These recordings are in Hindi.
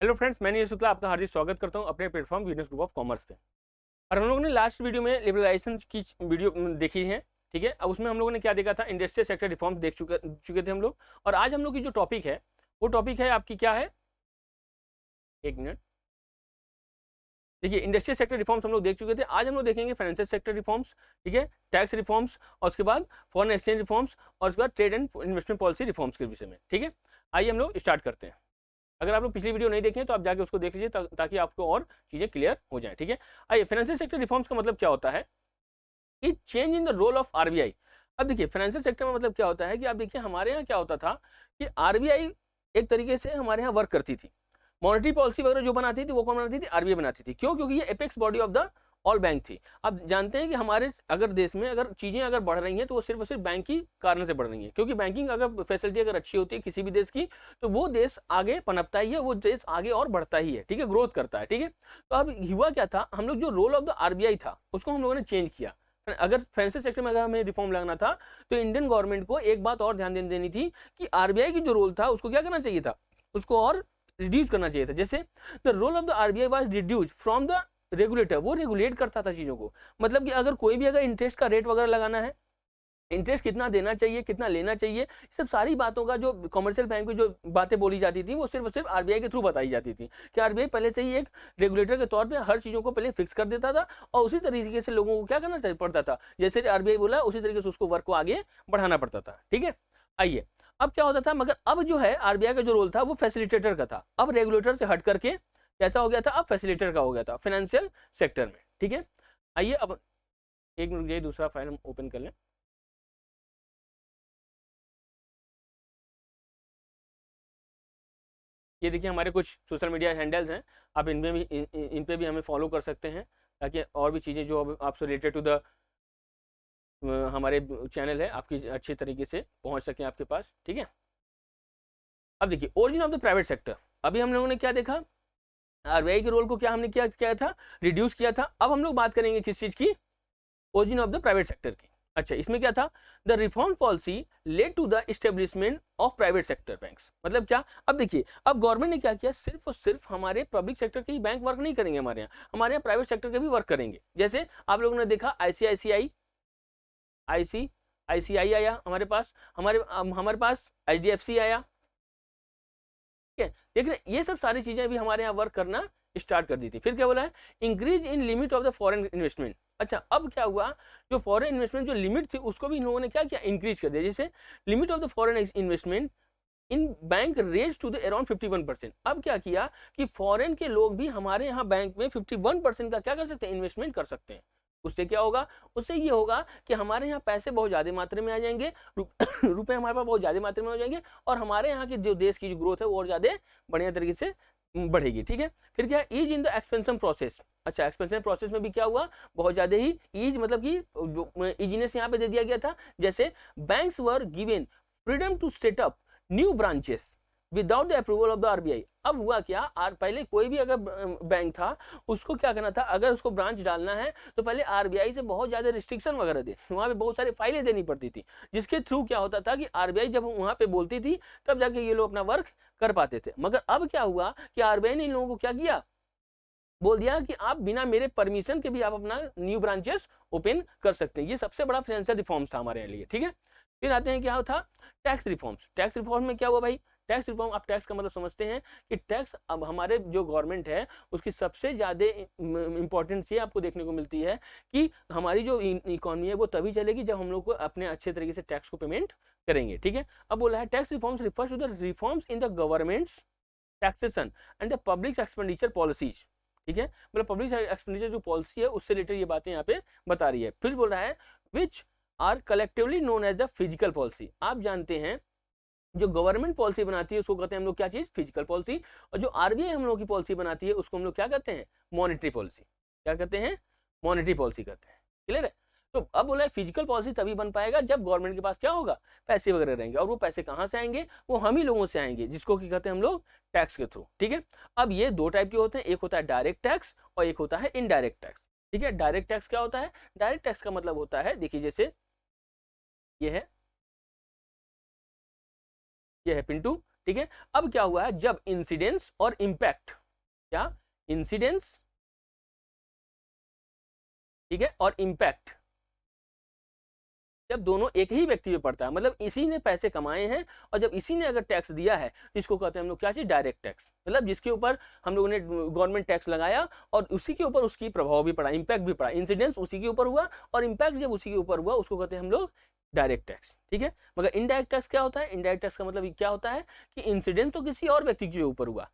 हेलो फ्रेंड्स, मैं नीरज शुक्ला आपका हार्दिक स्वागत करता हूं अपने platform Venus group of commerce पे। और हम लोगों ने लास्ट वीडियो में लिबरलाइजेशन की वीडियो देखी है। ठीक है, अब उसमें हम लोगों ने क्या देखा था, इंडस्ट्रियल सेक्टर रिफॉर्म्स देख चुके थे हम लोग। और आज हम लोग की जो टॉपिक है वो टॉपिक है आपकी क्या है, एक मिनट। देखिए, इंडस्ट्रियल सेक्टर रिफॉर्म्स हम लोग देख चुके थे। आज हम लोग देखेंगे फाइनेंशियल सेक्टर रिफॉर्म्स, ठीक है, टैक्स रिफॉर्म्स, और उसके बाद फॉरेन एक्सचेंज रिफॉर्म्स, और उसके बाद trade and investment policy reforms के विषय में। ठीक है, आइए हम लोग स्टार्ट करते हैं। अगर आप लोग पिछली वीडियो नहीं देखें तो आप जाके उसको देख लीजिए ताकि आपको और चीजें क्लियर हो जाए। ठीक है, आइए, फाइनेंशियल सेक्टर रिफॉर्म्स का मतलब क्या होता है कि change in the role of RBI. अब देखिए, फाइनेंशियल सेक्टर में मतलब क्या होता है कि आप देखिए हमारे यहाँ क्या होता था कि आरबीआई एक तरीके से हमारे यहाँ वर्क करती थी। मॉनेटरी पॉलिसी वगैरह जो बनाती थी वो कौन बनाती थी, आरबीआई बनाती थी। क्यों? क्योंकि ये apex body of the all bank थी। आप जानते हैं कि हमारे अगर देश में अगर चीजें अगर बढ़ रही हैं तो वो सिर्फ और सिर्फ बैंक की कारण से बढ़ रही हैं, क्योंकि बैंकिंग अगर फैसिलिटी अगर अच्छी होती है किसी भी देश की तो वो देश आगे पनपता ही है, वो देश आगे और बढ़ता ही है। ठीक है, ग्रोथ करता है। ठीक है, तो अब हुआ क्या था, हम लोग जो रोल ऑफ द आरबीआई था उसको हम लोगों ने चेंज किया। अगर फाइनेंशियल सेक्टर में अगर हमें रिफॉर्म लाना था तो इंडियन गवर्नमेंट को एक बात और ध्यान देनी थी कि आरबीआई की जो रोल था उसको क्या करना चाहिए था, उसको और रिड्यूस करना चाहिए था। जैसे the role of the RBI was reduce from the regulator, वो रेगुलेट करता था चीजों को। मतलब कि अगर कोई भी अगर इंटरेस्ट का रेट वगैरह लगाना है, इंटरेस्ट कितना देना चाहिए, कितना लेना चाहिए, सब सारी बातों का जो कमर्शियल बैंक में जो बातें बोली जाती थी वो सिर्फ और सिर्फ आरबीआई के थ्रू बताई जाती थी। कि आरबीआई पहले से ही एक रेगुलेटर के तौर पे हर चीजों को पहले फिक्स कर देता था और उसी तरीके से लोगों को क्या करना पड़ता था, जैसे आरबीआई बोला उसी तरीके से उसको वर्क को आगे बढ़ाना पड़ता था। ठीक है, आइए, अब क्या होता था, मगर अब जो है आरबीआई का जो रोल था वो फैसिलिटेटर का था। अब रेगुलेटर से हट करके कैसा हो गया था, अब फैसिलिटेटर का हो गया था फाइनेंशियल सेक्टर में। ठीक है, आइए अब एक मिनट, ये दूसरा फाइल हम ओपन कर लें। ये देखिए हमारे कुछ सोशल मीडिया हैंडल्स हैं, आप इनमें भी इन पे भी हमें फॉलो कर सकते हैं ताकि और भी चीज़ें जो आपसे रिलेटेड टू द हमारे चैनल है आपकी अच्छे तरीके से पहुंच सके आपके पास। ठीक है, अब देखिए origin of the private sector. अभी हम लोगों ने क्या देखा, आरबीआई के रोल को क्या हमने क्या किया था, रिड्यूस किया था। अब हम लोग बात करेंगे किस चीज़ की, origin of the private sector की। अच्छा, इसमें क्या था, the reform policy led to the establishment of private sector banks. मतलब क्या, अब देखिए अब गवर्नमेंट ने क्या किया, सिर्फ और सिर्फ हमारे पब्लिक सेक्टर के ही बैंक वर्क नहीं करेंगे हमारे यहाँ प्राइवेट सेक्टर के भी वर्क करेंगे। जैसे आप लोगों ने देखा आईसीआईसीआई आया हमारे पास, हमारे पास एचडीएफसी आया। ठीक है, देख रहे ये सब सारी चीजें भी हमारे यहाँ वर्क करना स्टार्ट कर दी थी। फिर क्या बोला है, increase in limit of the foreign investment. अच्छा, अब क्या हुआ, जो फॉरेन इन्वेस्टमेंट जो लिमिट थी उसको भी इन लोगों ने क्या किया, इंक्रीज कर दिया। जैसे limit of the foreign investment in bank raise to the around 51%। अब क्या किया कि फॉरेन के लोग भी हमारे यहाँ बैंक में 51% का क्या कर सकते हैं, इन्वेस्टमेंट कर सकते हैं। उससे क्या होगा, उससे ये होगा कि हमारे यहाँ पैसे बहुत ज्यादा मात्रा में आ जाएंगे, रुपए हमारे पास बहुत ज्यादा मात्रा में हो जाएंगे, और हमारे यहाँ की जो देश की जो ग्रोथ है वो और ज्यादा बढ़िया तरीके से बढ़ेगी। ठीक है, फिर क्या, ease in the expansion process. अच्छा, एक्सपेंशन प्रोसेस में भी क्या हुआ, बहुत ज्यादा ही ईज, मतलब कि इजीनेस यहाँ पे दे दिया गया था। जैसे banks were given freedom to set up new branches without the approval of the RBI. अब हुआ क्या, पहले कोई भी अगर बैंक था उसको क्या करना था, अगर उसको ब्रांच डालना है तो पहले आरबीआई से बहुत ज्यादा रिस्ट्रिक्शन वगैरह दे, वहां पे बहुत सारी फाइलें देनी पड़ती थी, जिसके थ्रू क्या होता था कि आरबीआई जब वहां पे बोलती थी तब जाके ये लोग अपना वर्क कर पाते थे। मगर अब क्या हुआ कि आरबीआई ने इन लोगों को क्या किया, बोल दिया कि आप बिना मेरे परमिशन के भी आप अपना न्यू ब्रांचेस ओपन कर सकते हैं। ये सबसे बड़ा फाइनेंशियल रिफॉर्म्स था हमारे लिए। ठीक है, फिर आते हैं क्या था, टैक्स रिफॉर्म्स। टैक्स रिफॉर्म में क्या हुआ भाई, टैक्स रिफॉर्म, आप टैक्स का मतलब समझते हैं कि टैक्स अब हमारे जो गवर्नमेंट है उसकी सबसे ज्यादा इंपॉर्टेंस ये आपको देखने को मिलती है कि हमारी जो इकोनॉमी है वो तभी चलेगी जब हम लोग को अपने अच्छे तरीके से टैक्स को पेमेंट करेंगे। ठीक है, अब बोला है tax reforms refers to the reforms in the government's taxation and the public expenditure policies. ठीक है, मतलब पब्लिक एक्सपेंडिचर जो पॉलिसी है उससे रिलेटेड ये बातें यहाँ पे बता रही है। फिर बोल रहा है which are collectively known as the physical policy. आप जानते हैं जो गवर्नमेंट पॉलिसी बनाती है उसको कहते हैं हम लोग क्या चीज, फिजिकल पॉलिसी। और जो आरबीआई हम लोग की पॉलिसी बनाती है उसको हम लोग क्या कहते हैं, मॉनेटरी पॉलिसी। क्या कहते हैं, मॉनेटरी पॉलिसी कहते हैं। क्लियर है, तो अब बोला है फिजिकल पॉलिसी तभी बन पाएगा जब गवर्नमेंट के पास क्या होगा, पैसे वगैरह रहेंगे। और वो पैसे कहाँ से आएंगे, वो हम ही लोगों से आएंगे, जिसको क्या कहते हैं हम लोग, टैक्स के थ्रू। ठीक है, अब ये दो टाइप के होते हैं, एक होता है डायरेक्ट टैक्स और एक होता है इनडायरेक्ट टैक्स। ठीक है, डायरेक्ट टैक्स क्या होता है, डायरेक्ट टैक्स का मतलब होता है, देखिए जैसे ये है पिंटू, ठीक है। अब क्या हुआ है, जब इंसिडेंस और इंपैक्ट, क्या इंसिडेंस, ठीक है, और इंपैक्ट जब दोनों एक ही व्यक्ति पे पड़ता है, मतलब इसी ने पैसे कमाए हैं और जब इसी ने अगर टैक्स दिया है तो इसको कहते हैं हम लोग क्या चीज, डायरेक्ट टैक्स। मतलब जिसके ऊपर हम लोगों ने गवर्नमेंट टैक्स लगाया और उसी के ऊपर उसकी प्रभाव भी पड़ा, इंपैक्ट भी पड़ा, इंसिडेंस उसी के ऊपर हुआ और इंपैक्ट जब उसी के ऊपर हुआ उसको कहते हैं हम लोग डायरेक्ट टैक्स, ठीक है। मगर इनडायरेक्ट टैक्स क्या होता है, इनडायरेक्ट टैक्स का मतलब क्या होता है कि इंसिडेंस तो किसी और व्यक्ति के ऊपर हुआ,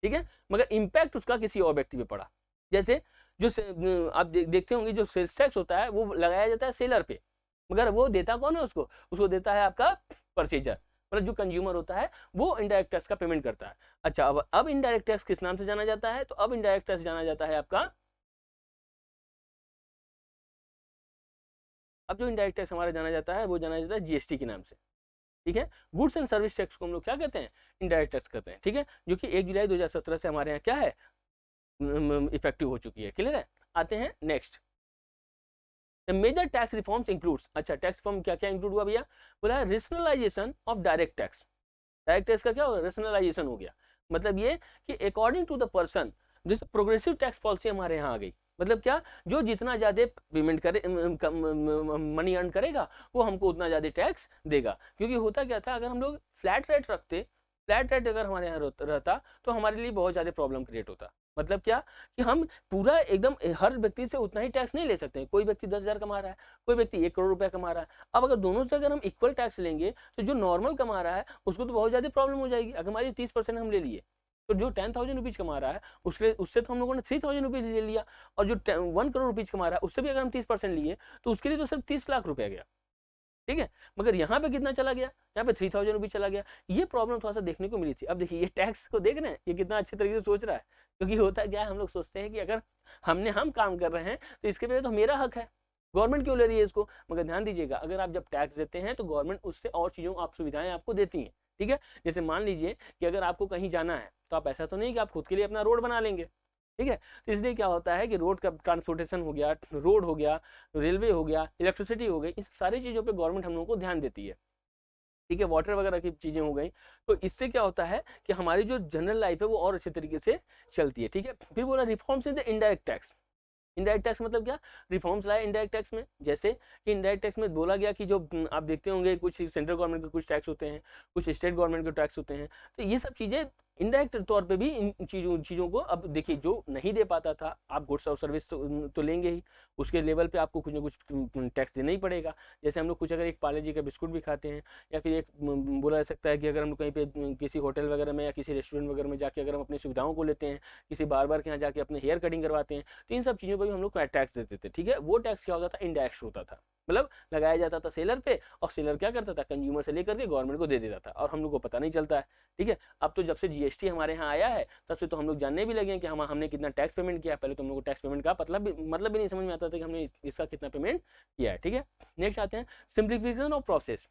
ठीक है, मगर इंपैक्ट उसका किसी और व्यक्ति पे पड़ा। जैसे जो आप देखते होंगे जो सेल्स टैक्स होता है वो लगाया जाता है सेलर पे, मगर वो देता कौन है, उसको देता है आपका परचेजर, मतलब जो कंज्यूमर होता है वो इनडायरेक्ट टैक्स का पेमेंट करता है। अच्छा, अब इनडायरेक्ट टैक्स किस नाम से जाना जाता है, तो अब इनडायरेक्ट टैक्स जाना जाता है आपका, अब जो इनडायरेक्ट टैक्स हमारा जाना जाता है वो जाना जाता है जीएसटी के नाम से, ठीक है। गुड्स एंड सर्विस टैक्स को हम लोग क्या कहते हैं, इनडायरेक्ट टैक्स कहते हैं, ठीक है, जो कि 1 जुलाई 2017 से हमारे यहाँ क्या है, इफेक्टिव हो चुकी है, क्लियर है। आते हैं next, major tax reforms includes, अच्छा टैक्स रिफॉर्म क्या क्या इंक्लूड हुआ भैया, बोला है rationalisation of direct tax. Direct tax का क्या होगा, रेशनलाइजेशन हो गया, मतलब ये कि अकॉर्डिंग टू द पर्सन, जैसे प्रोग्रेसिव टैक्स पॉलिसी हमारे यहाँ आ गई, मतलब क्या, जो जितना ज्यादा पेमेंट करे, मनी अर्न करेगा वो हमको उतना ज्यादा टैक्स देगा। क्योंकि होता क्या था, अगर हम लोग फ्लैट रेट रखते, फ्लैट रेट अगर हमारे यहाँ रहता तो हमारे लिए बहुत ज्यादा प्रॉब्लम क्रिएट होता। मतलब क्या कि हम पूरा एकदम हर व्यक्ति से उतना ही टैक्स नहीं ले सकते, कोई व्यक्ति 10,000 कमा रहा है, कोई व्यक्ति 1 करोड़ रुपया कमा रहा है। अब अगर दोनों से अगर हम इक्वल टैक्स लेंगे तो जो नॉर्मल कमा रहा है उसको तो बहुत ज्यादा प्रॉब्लम हो जाएगी। अगर हमारी 30% हम ले लिए तो जो 10,000 रुपीज कमा रहा है उससे तो हम लोगों ने 3,000 रुपीज ले लिया, और जो 1 करोड़ रुपीज कमा रहा है उससे भी अगर हम 30% लिए तो उसके लिए तो सिर्फ 30 लाख रुपया गया, ठीक है। मगर यहाँ पे कितना चला गया, यहाँ पे 3,000 रुपीज चला गया। ये प्रॉब्लम थोड़ा सा देखने को मिली थी। अब देखिए ये टैक्स को देख रहे हैं, ये कितना अच्छे तरीके से सोच रहा है, क्योंकि होता क्या है, हम लोग सोचते हैं कि अगर हम काम कर रहे हैं तो इसके लिए तो मेरा हक है, गवर्नमेंट क्यों ले रही है इसको। मगर ध्यान दीजिएगा, अगर आप जब टैक्स देते हैं तो गवर्नमेंट उससे और चीजों आप सुविधाएं आपको देती है, ठीक है। जैसे मान लीजिए कि अगर आपको कहीं जाना है तो आप ऐसा तो नहीं कि आप खुद के लिए अपना रोड बना लेंगे, ठीक है। तो इसलिए क्या होता है कि रोड का ट्रांसपोर्टेशन हो गया, रोड हो गया, रेलवे हो गया, इलेक्ट्रिसिटी हो गई, इस सारी चीज़ों पे गवर्नमेंट हम लोगों को ध्यान देती है, ठीक है। वाटर वगैरह की चीज़ें हो गई, तो इससे क्या होता है कि हमारी जो जनरल लाइफ है वो और अच्छे तरीके से चलती है, ठीक है। फिर बोला reforms in the indirect tax. Indirect tax मतलब क्या, रिफॉर्म्स लाए इनडायरेक्ट टैक्स में। जैसे कि इनडायरेक्ट टैक्स में बोला गया कि जो आप देखते होंगे कुछ सेंट्रल गवर्नमेंट के कुछ टैक्स होते हैं, कुछ स्टेट गवर्नमेंट के टैक्स होते हैं, तो ये सब चीज़ें इनडायरेक्ट तौर पे भी इन चीज़ों को, अब देखिए जो नहीं दे पाता था, आप गुड्स और सर्विस तो लेंगे ही, उसके लेवल पे आपको कुछ ना कुछ टैक्स देना ही पड़ेगा। जैसे हम लोग कुछ अगर एक पार्ले जी का बिस्कुट भी खाते हैं, या फिर एक बोला जा सकता है कि अगर हम लोग कहीं पे किसी होटल वगैरह में या किसी रेस्टोरेंट वगैरह में जाके अगर हम अपनी सुविधाओं को लेते हैं, किसी बार्बर के यहाँ जाके अपने हेयर कटिंग करवाते हैं, तो इन सब चीज़ों पर भी हम लोग टैक्स देते थे, ठीक है। वो टैक्स क्या होता था, इनडायरेक्ट होता था, मतलब लगाया जाता था सेलर पे, और सेलर क्या करता था, कंज्यूमर से लेकर के गवर्नमेंट को दे देता था, और हम लोग को पता नहीं चलता है, ठीक है। अब तो जब से जीएसटी हमारे यहाँ आया है तब से तो हम लोग जानने भी लगे हैं कि हमने कितना टैक्स पेमेंट किया। पहले तो हम लोग को टैक्स पेमेंट का मतलब भी नहीं समझ में आता था कि हमने इसका कितना पेमेंट किया है, ठीक है। नेक्स्ट आते हैं सिंप्लीफिकेशन ऑफ प्रोसेस।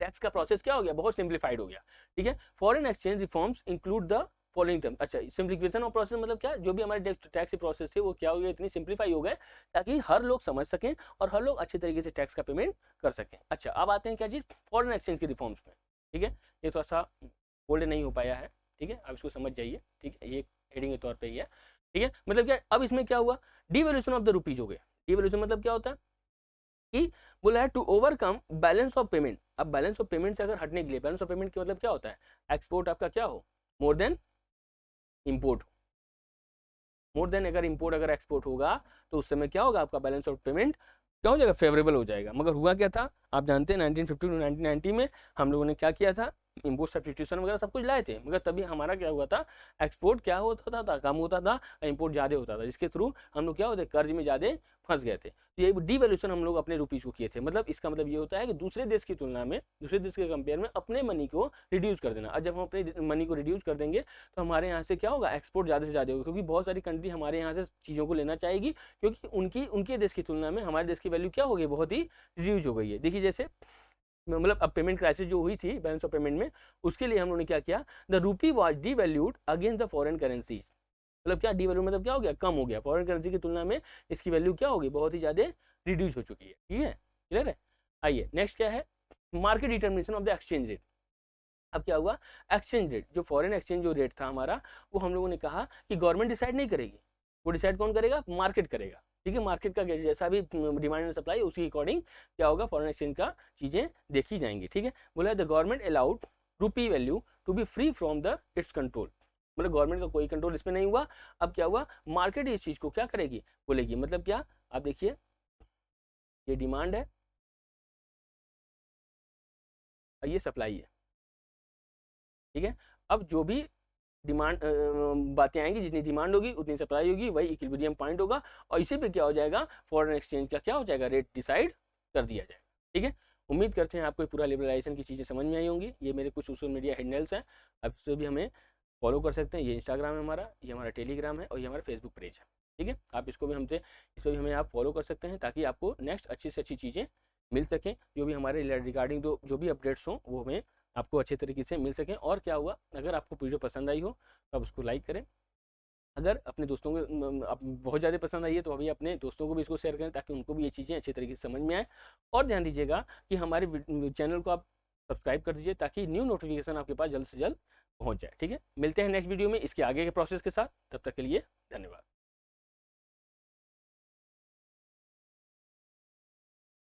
टैक्स का प्रोसेस क्या हो गया, बहुत सिंप्लीफाइड हो गया, ठीक है। Foreign exchange reforms include the following term. अच्छा, सिंप्लीफिकेशन ऑफ प्रोसेस मतलब क्या, जो भी हमारे टैक्स प्रोसेस थे वो क्या हो गया, इतनी सिंप्लीफाई हो गए ताकि हर लोग समझ सकें और हर लोग अच्छे तरीके से टैक्स का पेमेंट कर सकें। अच्छा, अब आते हैं क्या चीज, फॉरेन एक्सचेंज के रिफॉर्म्स में, ठीक है। ये थोड़ा सा बोल्ड नहीं हो पाया है, ठीक है, अब इसको समझ जाइए, ठीक है, ये हेडिंग के तौर पर ही है, ठीक है। मतलब क्या, अब इसमें क्या हुआ, डिवैल्यूएशन ऑफ द रुपीज हो गए। डिवैल्यूएशन मतलब क्या होता है कि बोला है to overcome balance of payment. अब बैलेंस ऑफ पेमेंट से अगर हटने के लिए, बैलेंस ऑफ पेमेंट का मतलब क्या होता है, एक्सपोर्ट आपका क्या हो more than import, more than अगर इंपोर्ट अगर एक्सपोर्ट होगा तो उस समय क्या होगा, आपका बैलेंस ऑफ पेमेंट क्या हो जाएगा, फेवरेबल हो जाएगा। मगर हुआ क्या था, आप जानते हैं 1950 टू 1990 में हम लोगों ने क्या किया था, इम्पोर्ट सब्सटीट्यूशन वगैरह सब कुछ लाए थे, मगर तभी हमारा क्या हुआ था, एक्सपोर्ट क्या होता था, कम होता था, इंपोर्ट ज़्यादा होता था, जिसके थ्रू हम लोग क्या होते, कर्ज में ज़्यादा फंस गए थे। तो ये डिवैल्यूएशन हम लोग अपने रुपीज़ को किए थे। मतलब इसका मतलब ये होता है कि दूसरे देश की तुलना में, दूसरे देश के कंपेयर में अपने मनी को रिड्यूस कर देना। और जब हम अपने मनी को रिड्यूस कर देंगे तो हमारे यहाँ से क्या होगा, एक्सपोर्ट ज़्यादा से ज़्यादा होगा, क्योंकि बहुत सारी कंट्री हमारे यहाँ से चीज़ों को लेना चाहेगी, क्योंकि उनके देश की तुलना में हमारे देश की वैल्यू क्या हो गई, बहुत ही रिड्यूस हो गई है। देखिए जैसे मतलब अब पेमेंट क्राइसिस जो हुई थी बैलेंस ऑफ पेमेंट में, उसके लिए हम लोगों ने क्या किया, the rupee was devalued against the foreign currencies. मतलब क्या डिवैल्यू मतलब क्या हो गया, कम हो गया, फॉरेन करेंसी की तुलना में इसकी वैल्यू क्या होगी, बहुत ही ज़्यादा रिड्यूस हो चुकी है, ठीक है, क्लियर है। आइए नेक्स्ट क्या है, market determination of the exchange rate. अब क्या हुआ, एक्सचेंज रेट, जो फॉरेन एक्सचेंज जो रेट था हमारा, वो हम लोगों ने कहा कि गवर्नमेंट डिसाइड नहीं करेगी, वो डिसाइड कौन करेगा, मार्केट करेगा। ठीक है, मार्केट का जैसा भी डिमांड एंड सप्लाई उसी अकॉर्डिंग क्या होगा, फॉरेन एक्सचेंज का चीजें देखी जाएंगी। ठीक है, बोला the government allowed rupee value to be free from the its control, मतलब गवर्नमेंट का कोई कंट्रोल इसमें नहीं हुआ। अब क्या हुआ, मार्केट इस चीज को क्या करेगी, बोलेगी, मतलब क्या, आप देखिए ये डिमांड है, ये सप्लाई है। ठीक है, अब जो भी डिमांड बातें आएंगी, जितनी डिमांड होगी उतनी सप्लाई होगी, वही इक्विलिब्रियम पॉइंट होगा, और इसी पे क्या हो जाएगा, फॉरेन एक्सचेंज का क्या हो जाएगा, रेट डिसाइड कर दिया जाएगा। ठीक है, उम्मीद करते हैं आपको पूरा लिबरलाइजेशन की चीज़ें समझ में आई होंगी। ये मेरे कुछ सोशल मीडिया हैंडल्स हैं, आप इससे भी हमें फॉलो कर सकते हैं। ये इंस्टाग्राम है हमारा, ये हमारा टेलीग्राम है, और ये हमारा फेसबुक पेज है। ठीक है, आप इसको भी हमसे, इस पर भी हमें आप फॉलो कर सकते हैं, ताकि आपको नेक्स्ट अच्छी से अच्छी चीज़ें मिल सकें, जो भी हमारे रिगार्डिंग जो भी अपडेट्स हों वो हमें आपको अच्छे तरीके से मिल सकें। और क्या हुआ, अगर आपको वीडियो पसंद आई हो तो आप उसको लाइक करें, अगर अपने दोस्तों को बहुत ज़्यादा पसंद आई है तो अभी अपने दोस्तों को भी इसको शेयर करें, ताकि उनको भी ये चीज़ें अच्छे तरीके से समझ में आए। और ध्यान दीजिएगा कि हमारे चैनल को आप सब्सक्राइब कर दीजिए, ताकि न्यू नोटिफिकेशन आपके पास जल्द से जल्द पहुँच जाए। ठीक है, मिलते हैं नेक्स्ट वीडियो में इसके आगे के प्रोसेस के साथ, तब तक के लिए धन्यवाद।